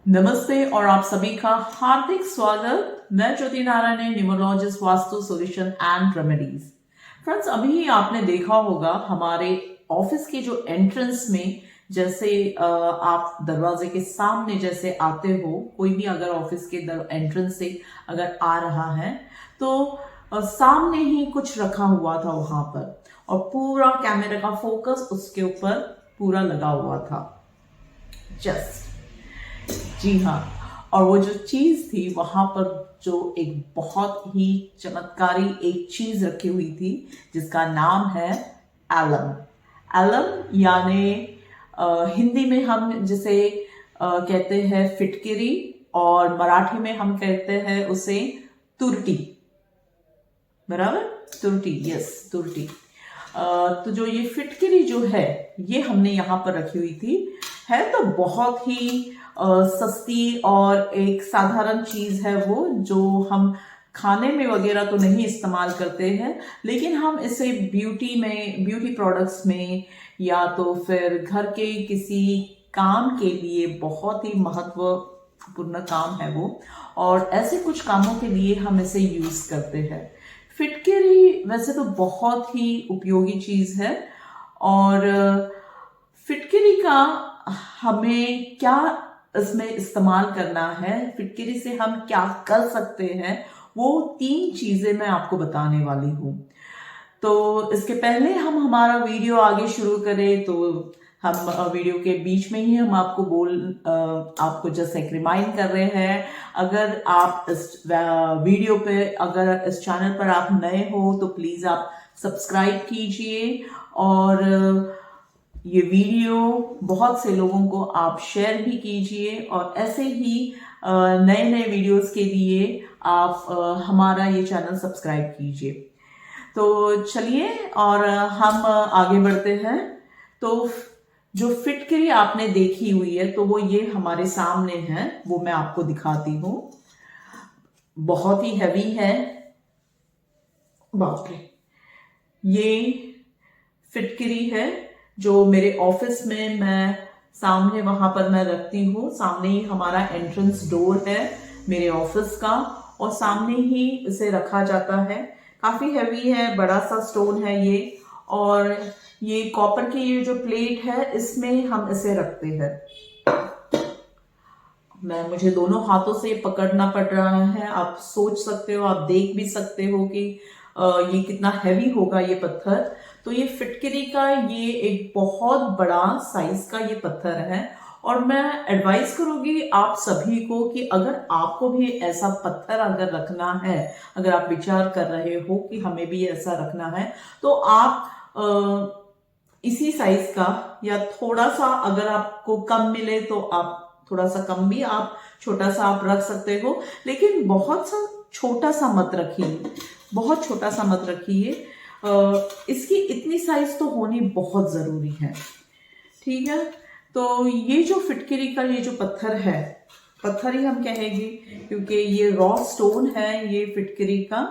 नमस्ते और आप सभी का हार्दिक स्वागत। मैं Jyoti Narayan, numerologist, vastu solution and remedies. Friends, अभी आपने देखा होगा हमारे ऑफिस के जो एंट्रेंस में, जैसे आप दरवाजे के सामने जैसे आते हो, कोई भी अगर ऑफिस के एंट्रेंस से अगर आ रहा है तो सामने ही कुछ रखा हुआ था वहां पर, और पूरा कैमरे का फोकस उसके ऊपर पूरा लगा हुआ था। जस्ट जी हाँ, और वो जो चीज थी वहां पर, जो एक बहुत ही चमत्कारी एक चीज रखी हुई थी जिसका नाम है एलम। एलम यानी हिंदी में हम जिसे कहते हैं फिटकिरी, और मराठी में हम कहते हैं उसे तुरटी। बराबर, तुरटी, यस तुरटी। तो जो ये फिटकिरी जो है ये हमने यहाँ पर रखी हुई थी। है तो बहुत ही सस्ती और एक साधारण चीज है वो, जो हम खाने में वगैरह तो नहीं इस्तेमाल करते हैं, लेकिन हम इसे ब्यूटी प्रोडक्ट्स में या तो फिर घर के किसी काम के लिए, बहुत ही महत्वपूर्ण काम है वो, और ऐसे कुछ कामों के लिए हम इसे यूज करते हैं। फिटकरी वैसे तो बहुत ही उपयोगी चीज है, और फिटकरी का हमें क्या इसमें इस्तेमाल करना है, फिटकरी से हम क्या कर सकते हैं, वो 3 चीजें मैं आपको बताने वाली हूँ। तो इसके पहले हम हमारा वीडियो आगे शुरू करें तो हम वीडियो के बीच में ही हम आपको जस्ट एक रिमाइंड कर रहे हैं, अगर आप इस वीडियो पे, अगर इस चैनल पर आप नए हो तो प्लीज आप सब्सक्राइब कीजिए, और ये वीडियो बहुत से लोगों को आप शेयर भी कीजिए, और ऐसे ही नए नए वीडियोस के लिए आप हमारा ये चैनल सब्सक्राइब कीजिए। तो चलिए और हम आगे बढ़ते हैं। तो जो फिटकरी आपने देखी हुई है तो वो ये हमारे सामने है, वो मैं आपको दिखाती हूँ। बहुत ही हैवी है, बाप रे। ये फिटकरी है जो मेरे ऑफिस में मैं सामने वहां पर मैं रखती हूँ। सामने ही हमारा एंट्रेंस डोर है मेरे ऑफिस का, और सामने ही इसे रखा जाता है। काफी हैवी है, बड़ा सा स्टोन है ये, और ये कॉपर की ये जो प्लेट है इसमें हम इसे रखते हैं। मुझे दोनों हाथों से पकड़ना पड़ रहा है। आप सोच सकते हो, आप देख भी सकते हो कि ये कितना हैवी होगा ये पत्थर। तो ये फिटकरी का ये एक बहुत बड़ा साइज का ये पत्थर है, और मैं एडवाइस करूंगी आप सभी को कि अगर आपको भी ऐसा पत्थर अगर रखना है, अगर आप विचार कर रहे हो कि हमें भी ऐसा रखना है, तो आप इसी साइज का, या थोड़ा सा अगर आपको कम मिले तो आप थोड़ा सा कम भी, आप छोटा सा आप रख सकते हो, लेकिन बहुत सा छोटा सा मत रखिए, बहुत छोटा सा मत रखिए। इसकी इतनी साइज तो होनी बहुत जरूरी है, ठीक है। तो ये जो फिटकरी का ये जो पत्थर है, पत्थर ही हम कहेंगे क्योंकि ये रॉ स्टोन है ये फिटकरी का,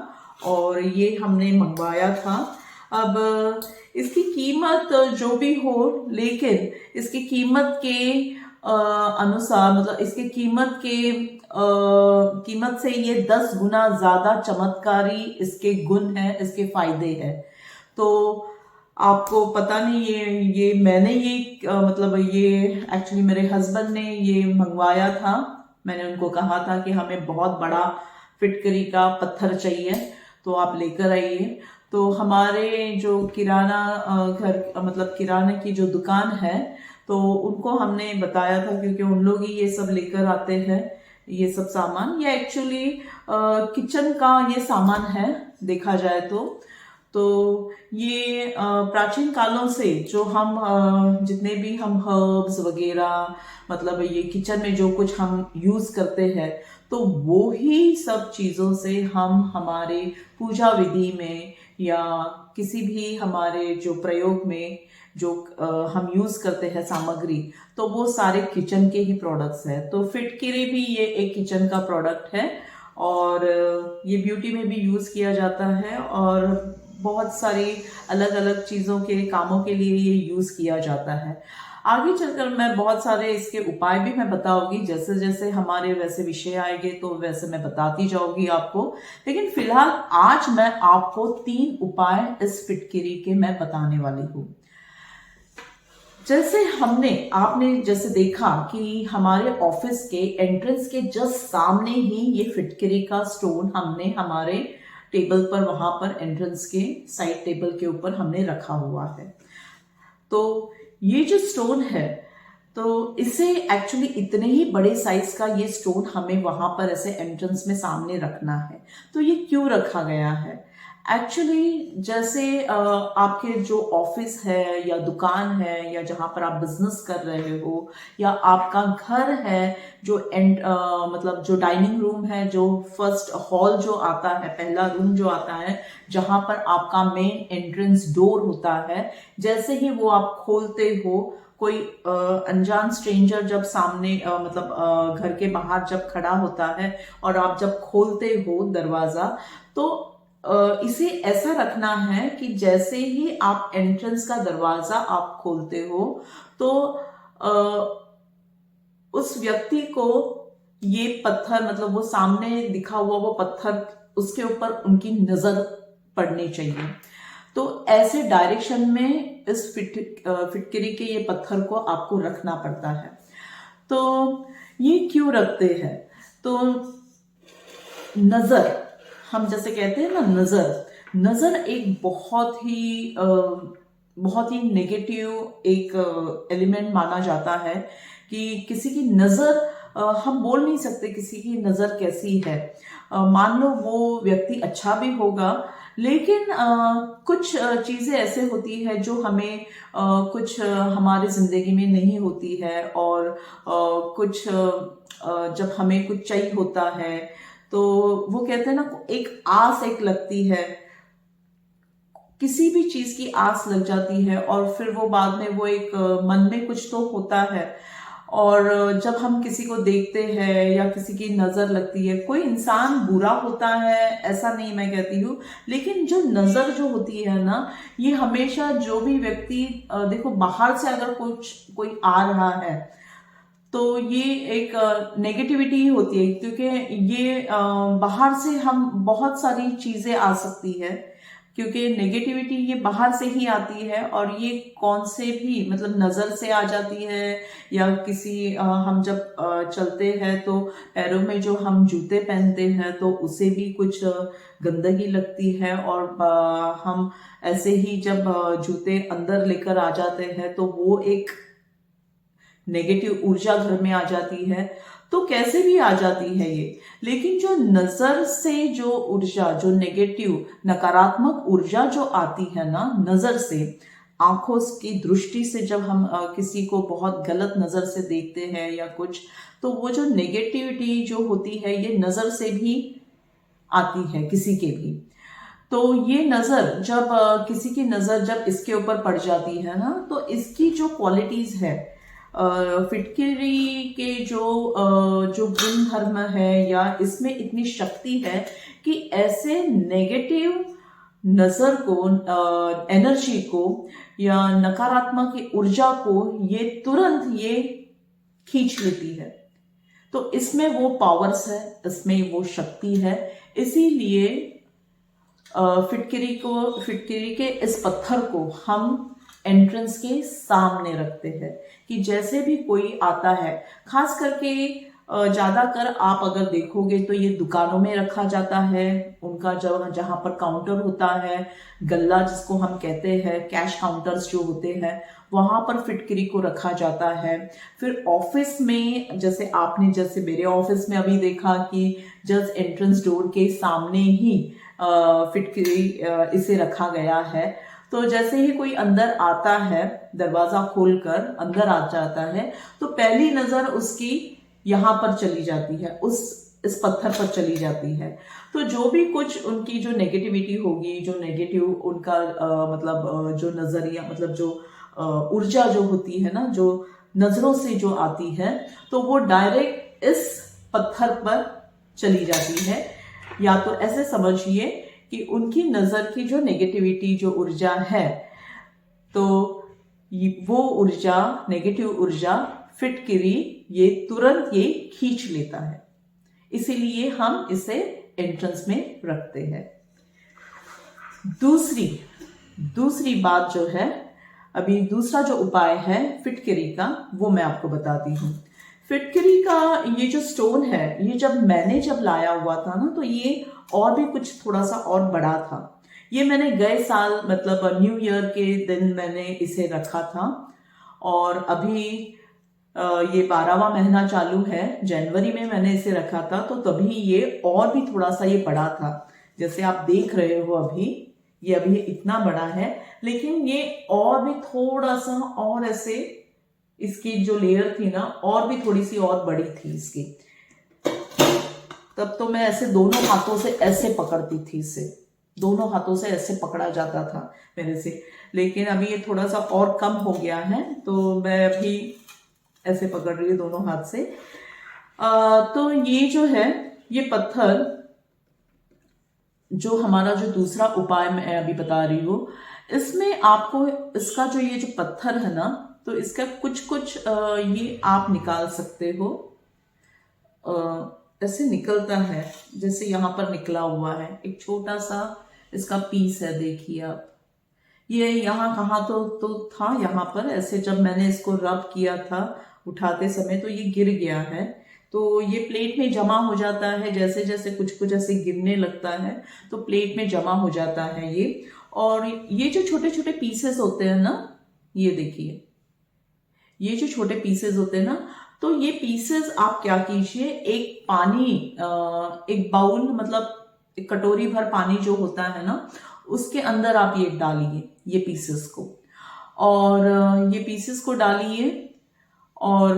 और ये हमने मंगवाया था। अब इसकी कीमत जो भी हो, लेकिन इसकी कीमत के अनुसार, मतलब इसकी कीमत से ये 10 गुना ज्यादा चमत्कारी इसके गुण है, इसके फायदे हैं। तो आपको पता नहीं, ये मैंने ये मतलब ये एक्चुअली मेरे हस्बैंड ने ये मंगवाया था। मैंने उनको कहा था कि हमें बहुत बड़ा फिटकरी का पत्थर चाहिए, तो आप लेकर आइए। तो हमारे जो किराना घर, मतलब किराने की जो दुकान है, तो उनको हमने बताया था, क्योंकि उन लोग ही ये सब लेकर आते हैं, ये सब सामान। ये एक्चुअली किचन का ये सामान है देखा जाए तो ये प्राचीन कालों से जो हम जितने भी हम हर्ब्स वगैरह, मतलब ये किचन में जो कुछ हम यूज करते हैं, तो वो ही सब चीजों से हम हमारे पूजा विधि में या किसी भी हमारे जो प्रयोग में जो हम यूज करते हैं सामग्री, तो वो सारे किचन के ही प्रोडक्ट्स हैं। तो फिटकरी भी ये एक किचन का प्रोडक्ट है, और ये ब्यूटी में भी यूज किया जाता है, और बहुत सारी अलग अलग चीजों के कामों के लिए ये यूज किया जाता है। आगे चलकर मैं बहुत सारे इसके उपाय भी मैं बताऊंगी, जैसे जैसे हमारे वैसे विषय आएंगे तो वैसे मैं बताती जाऊंगी आपको। लेकिन फिलहाल आज मैं आपको 3 उपाय इस फिटकिरी के मैं बताने वाली हूँ। जैसे आपने जैसे देखा कि हमारे ऑफिस के एंट्रेंस के जस्ट सामने ही ये फिटकरी का स्टोन हमने हमारे टेबल पर, वहां पर एंट्रेंस के साइड टेबल के ऊपर हमने रखा हुआ है। तो ये जो स्टोन है, तो इसे एक्चुअली इतने ही बड़े साइज का ये स्टोन हमें वहां पर ऐसे एंट्रेंस में सामने रखना है। तो ये क्यों रखा गया है? एक्चुअली जैसे आपके जो ऑफिस है या दुकान है या जहां पर आप बिजनेस कर रहे हो, या आपका घर है जो मतलब जो डाइनिंग रूम है, जो फर्स्ट हॉल जो आता है, पहला रूम जो आता है जहां पर आपका मेन एंट्रेंस डोर होता है, जैसे ही वो आप खोलते हो, कोई अनजान स्ट्रेंजर जब सामने मतलब घर के बाहर जब खड़ा होता है और आप जब खोलते हो दरवाजा, तो इसे ऐसा रखना है कि जैसे ही आप एंट्रेंस का दरवाजा आप खोलते हो, तो उस व्यक्ति को ये पत्थर, मतलब वो सामने दिखा हुआ वो पत्थर, उसके ऊपर उनकी नजर पड़नी चाहिए। तो ऐसे डायरेक्शन में इस फिटकरी के ये पत्थर को आपको रखना पड़ता है। तो ये क्यों रखते हैं? तो नजर, हम जैसे कहते हैं ना, नजर एक बहुत ही नेगेटिव एक एलिमेंट माना जाता है कि किसी की नजर, हम बोल नहीं सकते किसी की नजर कैसी है। मान लो वो व्यक्ति अच्छा भी होगा, लेकिन कुछ चीजें ऐसे होती है जो हमें कुछ हमारी जिंदगी में नहीं होती है, और कुछ जब हमें कुछ चाहिए होता है तो वो कहते हैं ना, एक आस एक लगती है, किसी भी चीज की आस लग जाती है, और फिर वो बाद में वो एक मन में कुछ तो होता है। और जब हम किसी को देखते हैं या किसी की नजर लगती है, कोई इंसान बुरा होता है ऐसा नहीं मैं कहती हूँ, लेकिन जो नजर जो होती है ना, ये हमेशा जो भी व्यक्ति देखो बाहर से अगर कोई आ रहा है तो ये एक नेगेटिविटी ही होती है, क्योंकि ये बाहर से हम बहुत सारी चीजें आ सकती है, क्योंकि नेगेटिविटी ये बाहर से ही आती है, और ये कौन से भी मतलब नजर से आ जाती है, या किसी हम जब चलते हैं तो पैरों में जो हम जूते पहनते हैं तो उसे भी कुछ गंदगी लगती है, और हम ऐसे ही जब जूते अंदर लेकर आ जाते हैं तो वो एक नेगेटिव ऊर्जा घर में आ जाती है। तो कैसे भी आ जाती है ये, लेकिन जो नजर से जो ऊर्जा, जो नेगेटिव नकारात्मक ऊर्जा जो आती है ना नजर से, आंखों की दृष्टि से, जब हम किसी को बहुत गलत नजर से देखते हैं या कुछ, तो वो जो नेगेटिविटी जो होती है ये नजर से भी आती है किसी के भी। तो ये नजर जब किसी की नजर जब इसके ऊपर पड़ जाती है ना, तो इसकी जो क्वालिटीज है, फिटकरी के जो गुण धर्म है, या इसमें इतनी शक्ति है कि ऐसे नेगेटिव नजर को, एनर्जी को, या नकारात्मक ऊर्जा को ये तुरंत ये खींच लेती है। तो इसमें वो पावर्स है, इसमें वो शक्ति है। इसीलिए फिटकरी के इस पत्थर को हम एंट्रेंस के सामने रखते हैं, कि जैसे भी कोई आता है, खास करके ज्यादातर आप अगर देखोगे तो ये दुकानों में रखा जाता है, उनका जहां पर काउंटर होता है, गल्ला जिसको हम कहते हैं, कैश काउंटर्स जो होते हैं, वहां पर फिटकरी को रखा जाता है। फिर ऑफिस में, जैसे मेरे ऑफिस में अभी देखा कि जस्ट एंट्रेंस डोर के सामने ही फिटकरी इसे रखा गया है। तो जैसे ही कोई अंदर आता है, दरवाजा खोलकर अंदर आ जाता है, तो पहली नजर उसकी यहाँ पर चली जाती है, इस पत्थर पर चली जाती है। तो जो भी कुछ उनकी जो नेगेटिविटी होगी, जो नेगेटिव उनका जो नजरिया, मतलब जो ऊर्जा जो होती है ना, जो नजरों से जो आती है, तो वो डायरेक्ट इस पत्थर पर चली जाती है। या तो ऐसे समझिए कि उनकी नजर की जो नेगेटिविटी, जो ऊर्जा है, तो वो ऊर्जा, नेगेटिव ऊर्जा फिटकिरी ये तुरंत ये खींच लेता है, इसीलिए हम इसे एंट्रेंस में रखते हैं। दूसरी बात जो है, अभी दूसरा जो उपाय है फिटकरी का, वो मैं आपको बताती हूँ। फिटकरी का ये जो स्टोन है, ये जब लाया हुआ था ना, तो ये और भी कुछ थोड़ा सा और बड़ा था। ये मैंने गए साल मतलब न्यू ईयर के दिन मैंने इसे रखा था, और अभी ये 12वां महीना चालू है, जनवरी में मैंने इसे रखा था, तो तभी ये और भी थोड़ा सा ये बड़ा था। जैसे आप देख रहे हो अभी ये अभी इतना बड़ा है, लेकिन ये और भी थोड़ा सा और ऐसे इसकी जो लेयर थी ना, और भी थोड़ी सी और बड़ी थी इसकी। तब तो मैं ऐसे दोनों हाथों से ऐसे पकड़ती थी इसे, दोनों हाथों से ऐसे पकड़ा जाता था मेरे से। लेकिन अभी ये थोड़ा सा और कम हो गया है, तो मैं अभी ऐसे पकड़ रही हूँ दोनों हाथ से। तो ये जो है, ये पत्थर जो हमारा जो दूसरा उपाय मैं अभी बता रही हूँ, इसमें आपको इसका जो ये जो पत्थर है ना, तो इसका कुछ कुछ ये आप निकाल सकते हो। ऐसे निकलता है, जैसे यहाँ पर निकला हुआ है एक छोटा सा इसका पीस है, देखिए आप। ये यहाँ कहाँ तो था यहाँ पर, ऐसे जब मैंने इसको रब किया था उठाते समय, तो ये गिर गया है। तो ये प्लेट में जमा हो जाता है, जैसे जैसे कुछ कुछ ऐसे गिरने लगता है तो प्लेट में जमा हो जाता है ये। और ये जो छोटे छोटे पीसेस होते हैं ना, ये देखिए, ये जो छोटे पीसेस होते हैं ना, तो ये पीसेस आप क्या कीजिए, एक पानी, एक बाउल मतलब एक कटोरी भर पानी जो होता है ना, उसके अंदर आप ये डालिए ये पीसेस को, और ये पीसेस को डालिए, और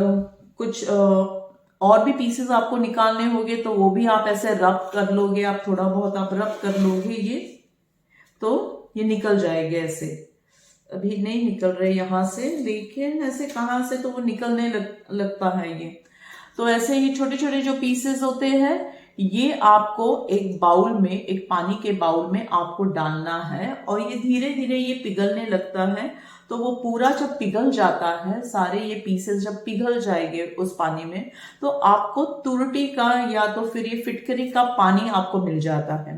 कुछ और भी पीसेस आपको निकालने होंगे, तो वो भी आप ऐसे रब कर लोगे, आप थोड़ा बहुत आप रब कर लोगे ये, तो ये निकल जाएगा ऐसे। अभी नहीं निकल रहे यहाँ से, लेकिन ऐसे कहाँ से तो वो निकलने लगता है ये। तो ऐसे ही छोटे छोटे जो पीसेस होते हैं, ये आपको एक बाउल में, एक पानी के बाउल में आपको डालना है, और ये धीरे धीरे ये पिघलने लगता है। तो वो पूरा जब पिघल जाता है, सारे ये पीसेस जब पिघल जाएंगे उस पानी में, तो आपको तुरटी का या तो फिर ये फिटकरी का पानी आपको मिल जाता है।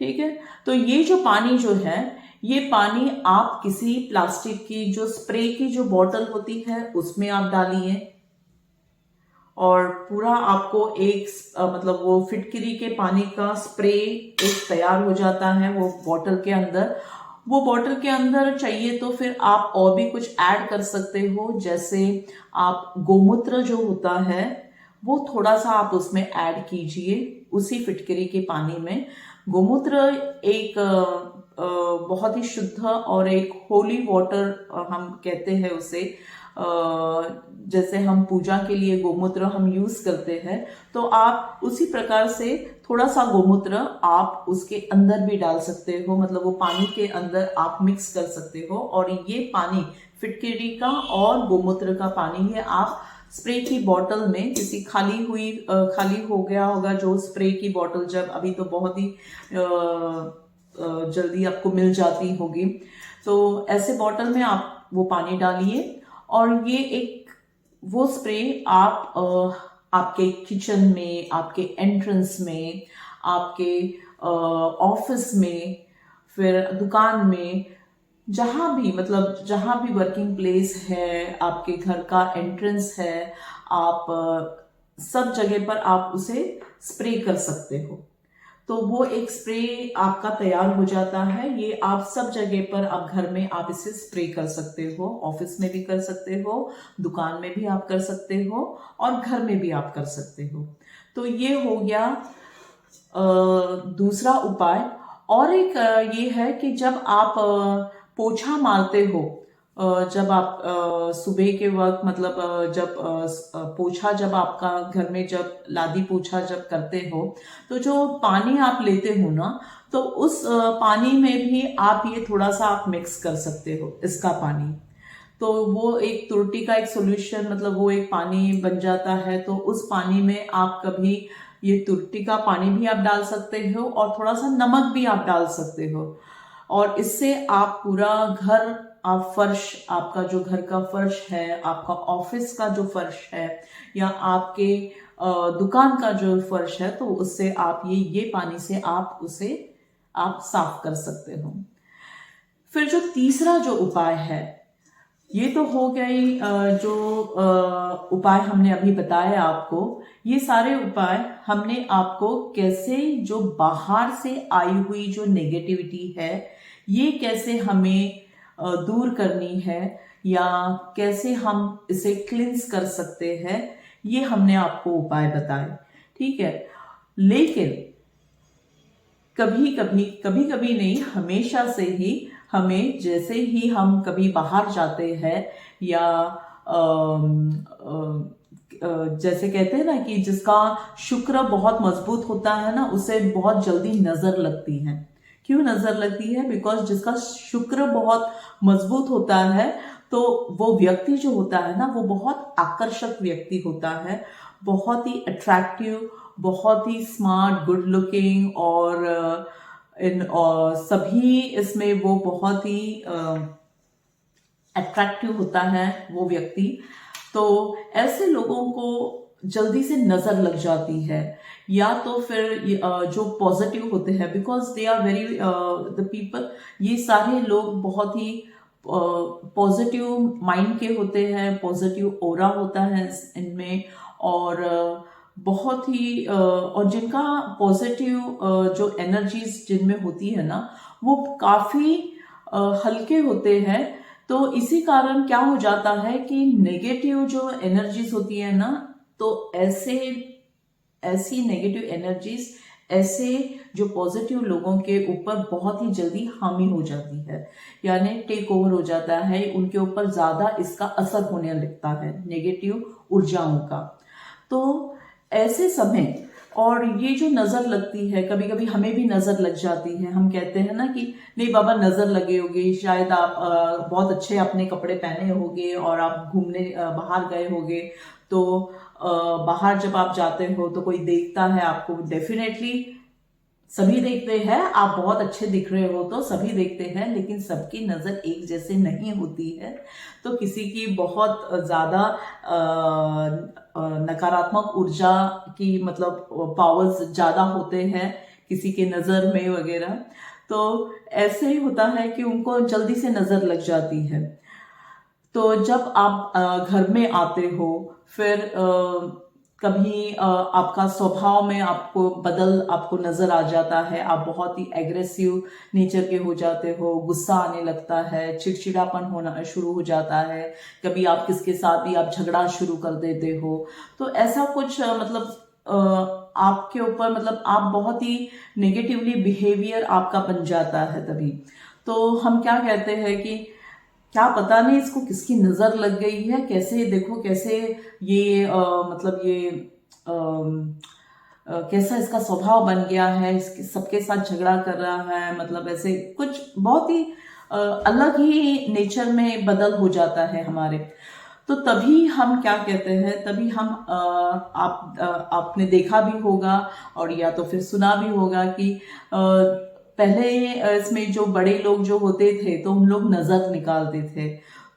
ठीक है, तो ये जो पानी जो है, ये पानी आप किसी प्लास्टिक की जो स्प्रे की जो बोतल होती है उसमें आप डालिए, और पूरा आपको एक मतलब वो फिटकरी के पानी का स्प्रे एक तैयार हो जाता है वो बॉटल के अंदर। वो बॉटल के अंदर चाहिए तो फिर आप और भी कुछ ऐड कर सकते हो, जैसे आप गोमूत्र जो होता है वो थोड़ा सा आप उसमें ऐड कीजिए उसी फिटकरी के पानी में। गोमूत्र एक बहुत ही शुद्ध और एक होली वाटर हम कहते हैं उसे। जैसे हम पूजा के लिए गोमूत्र हम यूज करते हैं, तो आप उसी प्रकार से थोड़ा सा गोमूत्र आप उसके अंदर भी डाल सकते हो, मतलब वो पानी के अंदर आप मिक्स कर सकते हो। और ये पानी फिटकरी का और गोमूत्र का पानी है, आप स्प्रे की बोतल में, किसी खाली हो गया होगा जो स्प्रे की बोतल, जब अभी तो बहुत ही जल्दी आपको मिल जाती होगी, तो ऐसे बोतल में आप वो पानी डालिए, और ये एक वो स्प्रे आप आपके किचन में, आपके एंट्रेंस में, आपके ऑफिस में, फिर दुकान में, जहां भी, मतलब जहां भी वर्किंग प्लेस है, आपके घर का एंट्रेंस है, आप सब जगह पर आप उसे स्प्रे कर सकते हो। तो वो एक स्प्रे आपका तैयार हो जाता है। ये आप सब जगह पर, आप घर में आप इसे स्प्रे कर सकते हो, ऑफिस में भी कर सकते हो, दुकान में भी आप कर सकते हो, और घर में भी आप कर सकते हो। तो ये हो गया दूसरा उपाय। और एक ये है कि जब आप पोछा मारते हो, जब आप सुबह के वक्त, मतलब जब पोछा, जब आपका घर में जब लादी पोछा जब करते हो, तो जो पानी आप लेते हो ना, तो उस पानी में भी आप ये थोड़ा सा आप मिक्स कर सकते हो इसका पानी। तो वो एक तुरटी का एक सोल्यूशन, मतलब वो एक पानी बन जाता है। तो उस पानी में आप कभी ये तुरटी का पानी भी आप डाल सकते हो, और थोड़ा सा नमक भी आप डाल सकते हो, और इससे आप पूरा घर आप फर्श, आपका जो घर का फर्श है, आपका ऑफिस का जो फर्श है, या आपके दुकान का जो फर्श है, तो उससे आप ये पानी से आप उसे आप साफ कर सकते हो। फिर जो तीसरा जो उपाय है, ये तो हो गई जो उपाय हमने अभी बताया आपको। ये सारे उपाय हमने आपको कैसे जो बाहर से आई हुई जो नेगेटिविटी है, ये कैसे हमें दूर करनी है, या कैसे हम इसे क्लिंस कर सकते हैं, ये हमने आपको उपाय बताए। ठीक है, लेकिन कभी कभी नहीं, हमेशा से ही हमें, जैसे ही हम कभी बाहर जाते हैं, या जैसे कहते हैं ना कि जिसका शुक्र बहुत मजबूत होता है ना, उसे बहुत जल्दी नजर लगती है। क्यों नजर लगती है? बिकॉज जिसका शुक्र बहुत मजबूत होता है, तो वो व्यक्ति जो होता है ना, वो बहुत आकर्षक व्यक्ति होता है, बहुत ही अट्रैक्टिव, बहुत ही स्मार्ट, गुड लुकिंग, और सभी इसमें वो बहुत ही अट्रैक्टिव होता है वो व्यक्ति। तो ऐसे लोगों को जल्दी से नजर लग जाती है। या तो फिर जो पॉजिटिव होते हैं, because they are very the people, ये सारे लोग बहुत ही पॉजिटिव माइंड के होते हैं, पॉजिटिव ओरा होता है इनमें, और बहुत ही और जिनका पॉजिटिव जो एनर्जीज जिनमें होती है ना, वो काफी हल्के होते हैं। तो इसी कारण क्या हो जाता है कि नेगेटिव जो एनर्जीज होती है ना, तो ऐसी नेगेटिव एनर्जीज ऐसे जो पॉजिटिव लोगों के ऊपर बहुत ही जल्दी हावी हो जाती है, यानी टेक ओवर हो जाता है, उनके ऊपर ज्यादा इसका असर होने लगता है नेगेटिव ऊर्जाओं का। तो ऐसे समय, और ये जो नजर लगती है, कभी कभी हमें भी नजर लग जाती है। हम कहते हैं ना कि नहीं बाबा, नजर लगे होगी, शायद आप बहुत अच्छे अपने कपड़े पहने होंगे और आप घूमने बाहर गए होंगे, तो बाहर जब आप जाते हो तो कोई देखता है आपको, डेफिनेटली सभी देखते हैं, आप बहुत अच्छे दिख रहे हो तो सभी देखते हैं, लेकिन सबकी नजर एक जैसे नहीं होती है। तो किसी की बहुत ज्यादा नकारात्मक ऊर्जा की, मतलब पावर्स ज्यादा होते हैं किसी के नजर में वगैरह, तो ऐसे ही होता है कि उनको जल्दी से नजर लग जाती है। तो जब आप घर में आते हो, फिर कभी आपका स्वभाव में आपको नजर आ जाता है, आप बहुत ही एग्रेसिव नेचर के हो जाते हो, गुस्सा आने लगता है, चिड़चिड़ापन होना शुरू हो जाता है, कभी आप किसके साथ भी आप झगड़ा शुरू कर देते हो। तो ऐसा कुछ आपके ऊपर, मतलब आप बहुत ही नेगेटिवली बिहेवियर आपका बन जाता है तभी। तो हम क्या कहते हैं कि क्या पता नहीं इसको किसकी नजर लग गई है, कैसे देखो, कैसे ये मतलब ये कैसा इसका स्वभाव बन गया है, इसके सबके साथ झगड़ा कर रहा है, मतलब ऐसे कुछ बहुत ही अलग ही नेचर में बदल हो जाता है हमारे। तो तभी हम क्या कहते हैं, तभी हम आपने देखा भी होगा, और या तो फिर सुना भी होगा कि पहले इसमें जो बड़े लोग जो होते थे, तो हम लोग नजर निकालते थे।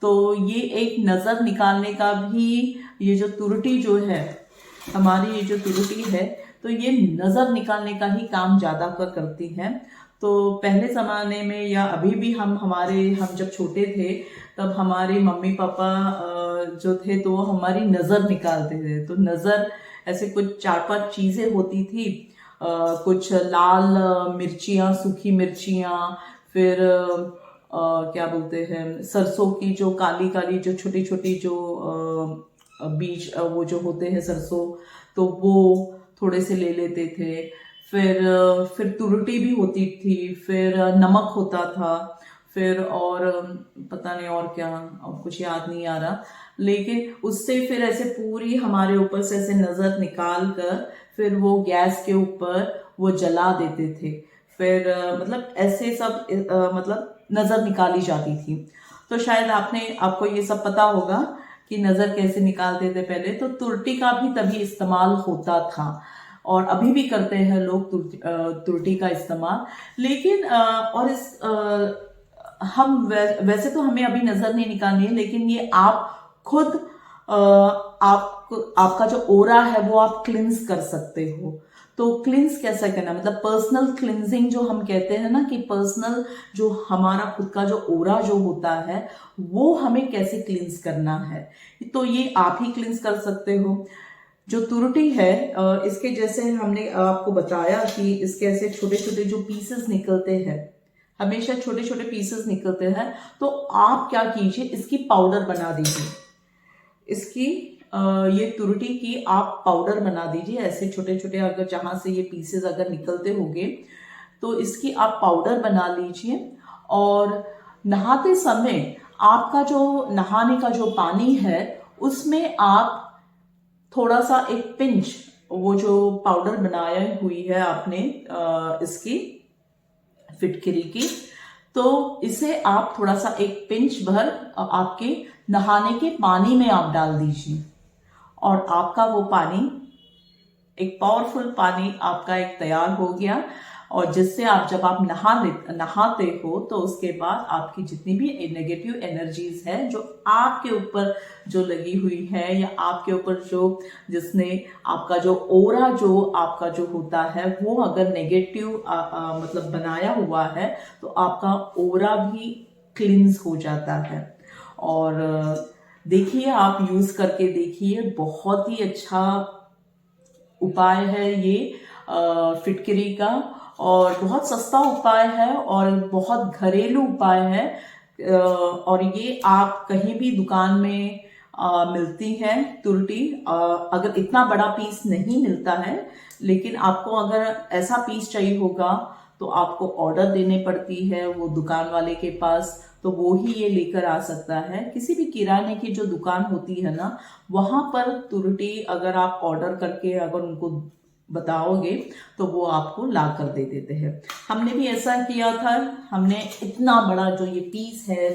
तो ये एक नजर निकालने का भी, ये जो त्रुटि जो है हमारी, ये जो त्रुटि है, तो ये नजर निकालने का ही काम ज्यादा करती है। तो पहले जमाने में, या अभी भी हम जब छोटे थे, तब हमारे मम्मी पापा जो थे, तो हमारी नजर निकालते थे। तो नजर ऐसे कुछ 4-5 चीजें होती थी, कुछ लाल मिर्चियाँ, सूखी मिर्चियाँ, फिर क्या बोलते हैं, सरसों की जो काली काली जो छोटी छोटी जो बीज वो जो होते हैं सरसों, तो वो थोड़े से ले लेते थे। फिर तुरटी भी होती थी, फिर नमक होता था, फिर और पता नहीं और क्या, अब कुछ याद नहीं आ रहा, लेकिन उससे फिर ऐसे पूरी हमारे ऊपर से ऐसे नजर निकाल कर फिर वो गैस के ऊपर वो जला देते थे। फिर मतलब ऐसे सब मतलब नजर निकाली जाती थी। तो शायद आपको ये सब पता होगा कि नजर कैसे निकालते थे पहले। तो तुरटी का भी तभी इस्तेमाल होता था, और अभी भी करते हैं लोग तुरटी का इस्तेमाल। लेकिन और इस हम वैसे तो हमें अभी नजर नहीं निकालनी है, लेकिन ये आप खुद आपका जो ओरा है वो आप क्लिंस कर सकते हो। तो क्लिंस कैसे करना, मतलब पर्सनल क्लिंजिंग जो हम कहते हैं ना, कि पर्सनल जो हमारा खुद का जो ओरा जो होता है वो हमें कैसे क्लिंस करना है, तो ये आप ही क्लिंस कर सकते हो। जो तुरटी है, इसके जैसे हमने आपको बताया कि इसके ऐसे छोटे छोटे जो पीसेस निकलते हैं, हमेशा छोटे छोटे पीसेस निकलते हैं, तो आप क्या कीजिए, इसकी पाउडर बना दीजिए। इसकी ये तुरटी की आप पाउडर बना दीजिए, ऐसे छोटे छोटे, अगर जहां से ये पीसेस अगर निकलते होंगे तो इसकी आप पाउडर बना लीजिए। और नहाते समय आपका जो नहाने का जो पानी है उसमें आप थोड़ा सा एक पिंच, वो जो पाउडर बनाया हुई है आपने इसकी फिटकरी की, तो इसे आप थोड़ा सा एक पिंच भर आपके नहाने के पानी में आप डाल दीजिए, और आपका वो पानी, एक पावरफुल पानी आपका एक तैयार हो गया। और जिससे आप जब आप नहाते हो तो उसके बाद आपकी जितनी भी नेगेटिव एनर्जीज है जो आपके ऊपर जो लगी हुई है, या आपके ऊपर जो जिसने आपका जो ओरा जो आपका जो होता है वो अगर नेगेटिव मतलब बनाया हुआ है, तो आपका ओरा भी क्लींस हो जाता है। और देखिए, आप यूज करके देखिए, बहुत ही अच्छा उपाय है ये फिटकरी का, और बहुत सस्ता उपाय है और बहुत घरेलू उपाय है। और ये आप कहीं भी दुकान में मिलती है तुरटी। अगर इतना बड़ा पीस नहीं मिलता है, लेकिन आपको अगर ऐसा पीस चाहिए होगा तो आपको ऑर्डर देने पड़ती है वो दुकान वाले के पास, तो वो ही ये लेकर आ सकता है। किसी भी किराने की जो दुकान होती है ना, वहां पर तुरटी अगर आप ऑर्डर करके अगर उनको बताओगे तो वो आपको ला कर दे देते हैं। हमने भी ऐसा किया था, हमने इतना बड़ा जो ये पीस है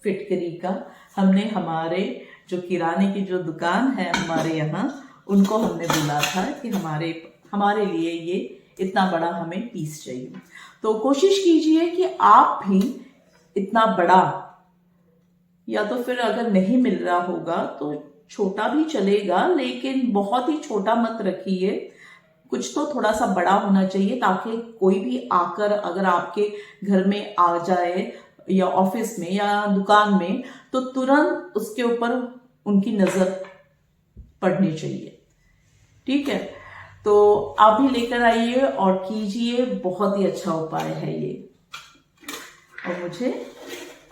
फिटकरी का, हमने हमारे जो किराने की जो दुकान है हमारे यहाँ, उनको हमने बोला था कि हमारे लिए ये इतना बड़ा हमें पीस चाहिए। तो कोशिश कीजिए कि आप भी इतना बड़ा, या तो फिर अगर नहीं मिल रहा होगा तो छोटा भी चलेगा, लेकिन बहुत ही छोटा मत रखिए, कुछ तो थोड़ा सा बड़ा होना चाहिए, ताकि कोई भी आकर अगर आपके घर में आ जाए या ऑफिस में या दुकान में, तो तुरंत उसके ऊपर उनकी नजर पड़नी चाहिए। ठीक है, तो आप भी लेकर आइए और कीजिए, बहुत ही अच्छा उपाय है ये।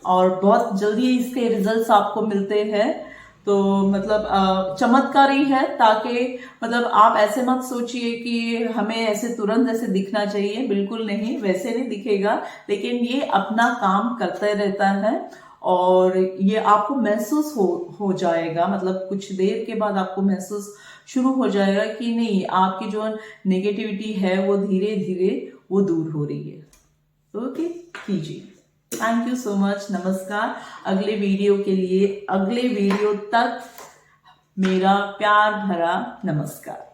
और बहुत जल्दी इसके रिजल्ट्स आपको मिलते हैं। तो मतलब चमत्कारी है, ताकि मतलब आप ऐसे मत सोचिए कि हमें ऐसे तुरंत ऐसे दिखना चाहिए, बिल्कुल नहीं, वैसे नहीं दिखेगा, लेकिन ये अपना काम करते रहता है और ये आपको महसूस हो जाएगा, मतलब कुछ देर के बाद आपको महसूस शुरू हो जाएगा कि नहीं, आपकी जो नेगेटिविटी है वो धीरे धीरे वो दूर हो रही है। ओके, कीजिए। थैंक यू सो मच, नमस्कार। अगले वीडियो के लिए, अगले वीडियो तक मेरा प्यार भरा नमस्कार।